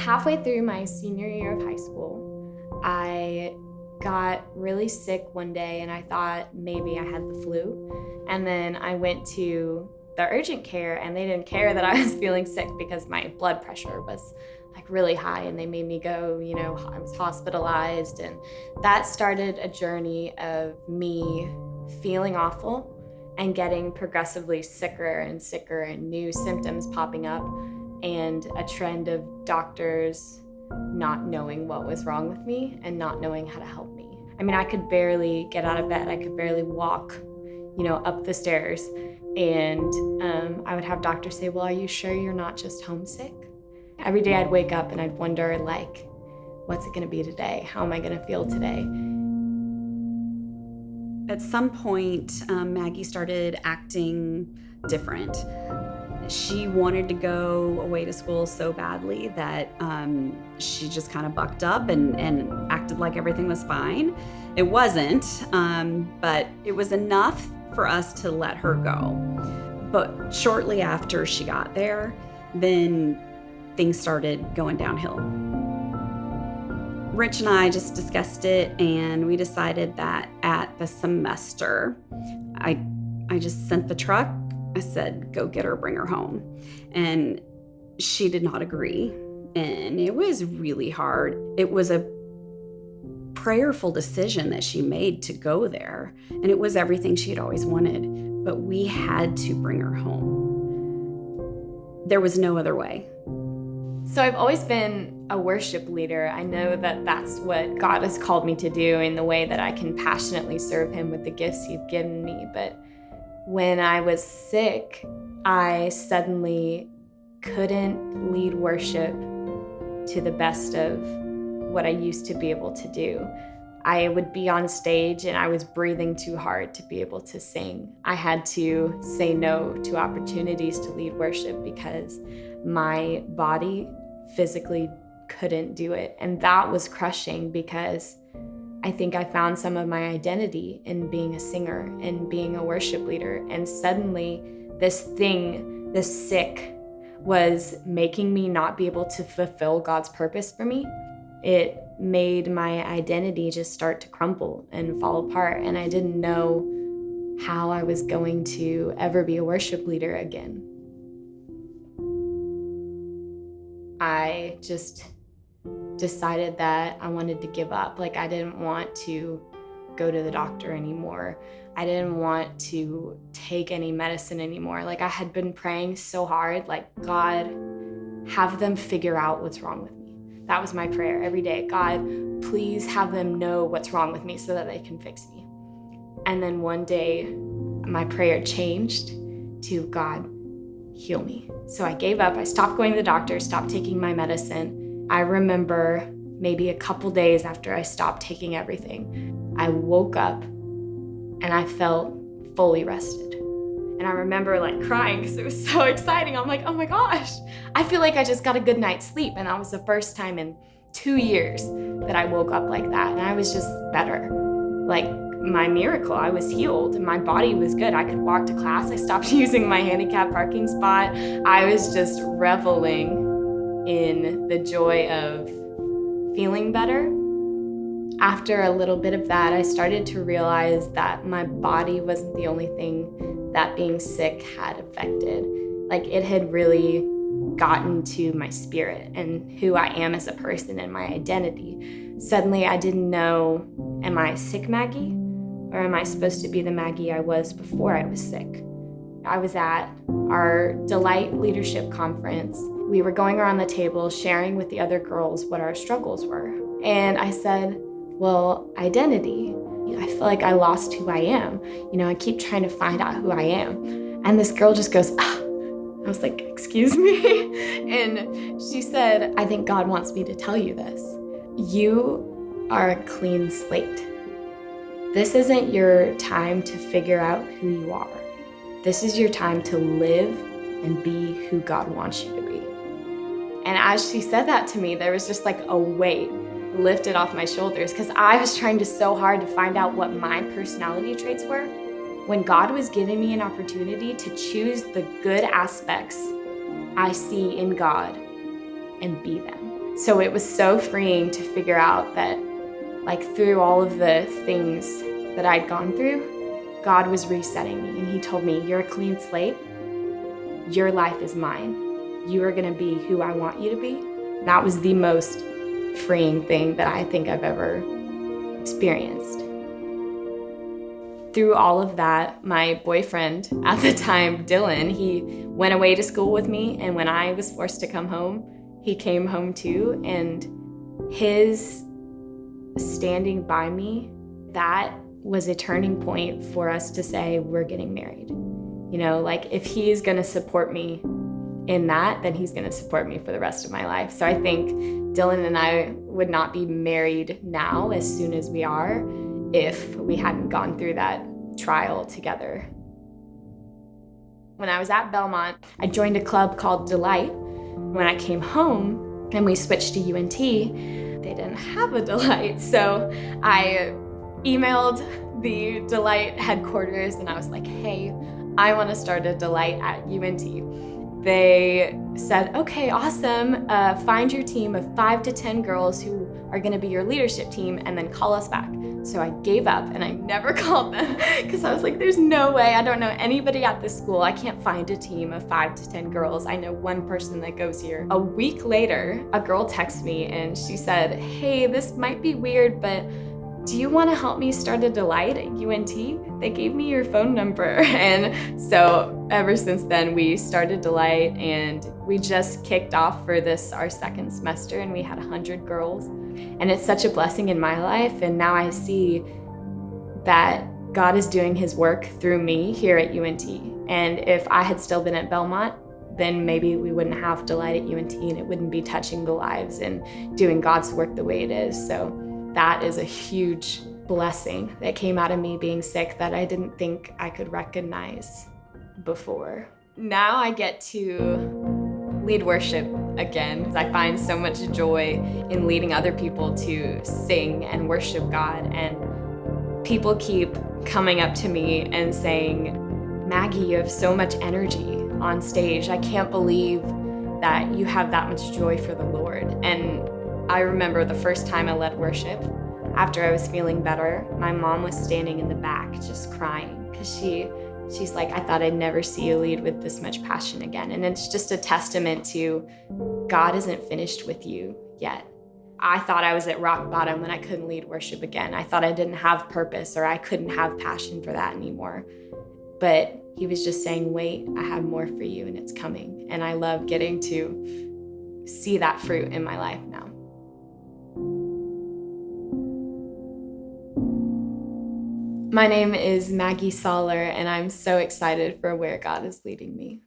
halfway through my senior year of high school, I got really sick one day and I thought maybe I had the flu. And then I went to the urgent care and they didn't care that I was feeling sick because my blood pressure was like really high, and they made me go, I was hospitalized, and that started a journey of me feeling awful and getting progressively sicker and sicker and new symptoms popping up, and a trend of doctors not knowing what was wrong with me and not knowing how to help me. I mean, I could barely get out of bed. I could barely walk, up the stairs. And I would have doctors say, well, are you sure you're not just homesick? Every day I'd wake up and I'd wonder, what's it gonna be today? How am I gonna feel today? At some point, Maggie started acting different. She wanted to go away to school so badly that she just kind of bucked up and acted like everything was fine. It wasn't, but it was enough for us to let her go. But shortly after she got there, then things started going downhill. Rich and I just discussed it, and we decided that at the semester, I just sent the truck. I said, go get her, bring her home. And she did not agree. And it was really hard. It was a prayerful decision that she made to go there. And it was everything she had always wanted. But we had to bring her home. There was no other way. So I've always been a worship leader. I know that that's what God has called me to do in the way that I can passionately serve Him with the gifts He's given me. But when I was sick, I suddenly couldn't lead worship to the best of what I used to be able to do. I would be on stage and I was breathing too hard to be able to sing. I had to say no to opportunities to lead worship because my body physically couldn't do it. And that was crushing because I think I found some of my identity in being a singer and being a worship leader. And suddenly this sick, was making me not be able to fulfill God's purpose for me. It made my identity just start to crumble and fall apart. And I didn't know how I was going to ever be a worship leader again. I just decided that I wanted to give up. I didn't want to go to the doctor anymore. I didn't want to take any medicine anymore. I had been praying so hard, God, have them figure out what's wrong with me. That was my prayer every day. God, please have them know what's wrong with me so that they can fix me. And then one day, my prayer changed to, God, heal me. So I gave up. I stopped going to the doctor, stopped taking my medicine. I remember maybe a couple days after I stopped taking everything, I woke up and I felt fully rested. And I remember crying because it was so exciting. I'm like, oh my gosh, I feel like I just got a good night's sleep. And that was the first time in 2 years that I woke up like that. And I was just better. My miracle, I was healed and my body was good. I could walk to class. I stopped using my handicap parking spot. I was just reveling in the joy of feeling better. After a little bit of that, I started to realize that my body wasn't the only thing that being sick had affected. It had really gotten to my spirit and who I am as a person and my identity. Suddenly I didn't know, am I sick Maggie? Or am I supposed to be the Maggie I was before I was sick? I was at our Delight Leadership Conference. We were going around the table sharing with the other girls what our struggles were. And I said, well, identity. I feel like I lost who I am. I keep trying to find out who I am. And this girl just goes, ah. I was like, excuse me? And she said, I think God wants me to tell you this. You are a clean slate. This isn't your time to figure out who you are. This is your time to live and be who God wants you to be. And as she said that to me, there was just a weight lifted off my shoulders because I was trying so hard to find out what my personality traits were when God was giving me an opportunity to choose the good aspects I see in God and be them. So it was so freeing to figure out that, like, through all of the things that I'd gone through, God was resetting me. And he told me, you're a clean slate. Your life is mine. You are going to be who I want you to be. And that was the most freeing thing that I think I've ever experienced. Through all of that, my boyfriend at the time, Dylan, he went away to school with me. And when I was forced to come home, he came home too. And his standing by me, that was a turning point for us to say, we're getting married. You know, like, if he's gonna support me in that, then he's gonna support me for the rest of my life. So I think Dylan and I would not be married now as soon as we are if we hadn't gone through that trial together. When I was at Belmont, I joined a club called Delight. When I came home and we switched to UNT, they didn't have a Delight. So I emailed the Delight headquarters and I was like, hey, I want to start a Delight at UNT. They said, okay, awesome. Find your team of 5 to 10 girls who are going to be your leadership team and then call us back. So I gave up and I never called them because I was like, there's no way. I don't know anybody at this school. I can't find a team of 5 to 10 girls. I know one person that goes here. A week later, a girl texted me and she said, hey, this might be weird, but do you want to help me start a Delight at UNT? They gave me your phone number. And so ever since then, we started Delight and we just kicked off for this, our second semester, and we had 100 girls. And it's such a blessing in my life. And now I see that God is doing his work through me here at UNT. And if I had still been at Belmont, then maybe we wouldn't have Delight at UNT and it wouldn't be touching the lives and doing God's work the way it is. So that is a huge blessing that came out of me being sick that I didn't think I could recognize before. Now I get to lead worship again. I find so much joy in leading other people to sing and worship God. And people keep coming up to me and saying, Maggie, you have so much energy on stage. I can't believe that you have that much joy for the Lord. And I remember the first time I led worship, after I was feeling better, my mom was standing in the back just crying because she's like, I thought I'd never see you lead with this much passion again. And it's just a testament to God isn't finished with you yet. I thought I was at rock bottom when I couldn't lead worship again. I thought I didn't have purpose or I couldn't have passion for that anymore. But he was just saying, wait, I have more for you and it's coming. And I love getting to see that fruit in my life now. My name is Maggie Sawler, and I'm so excited for where God is leading me.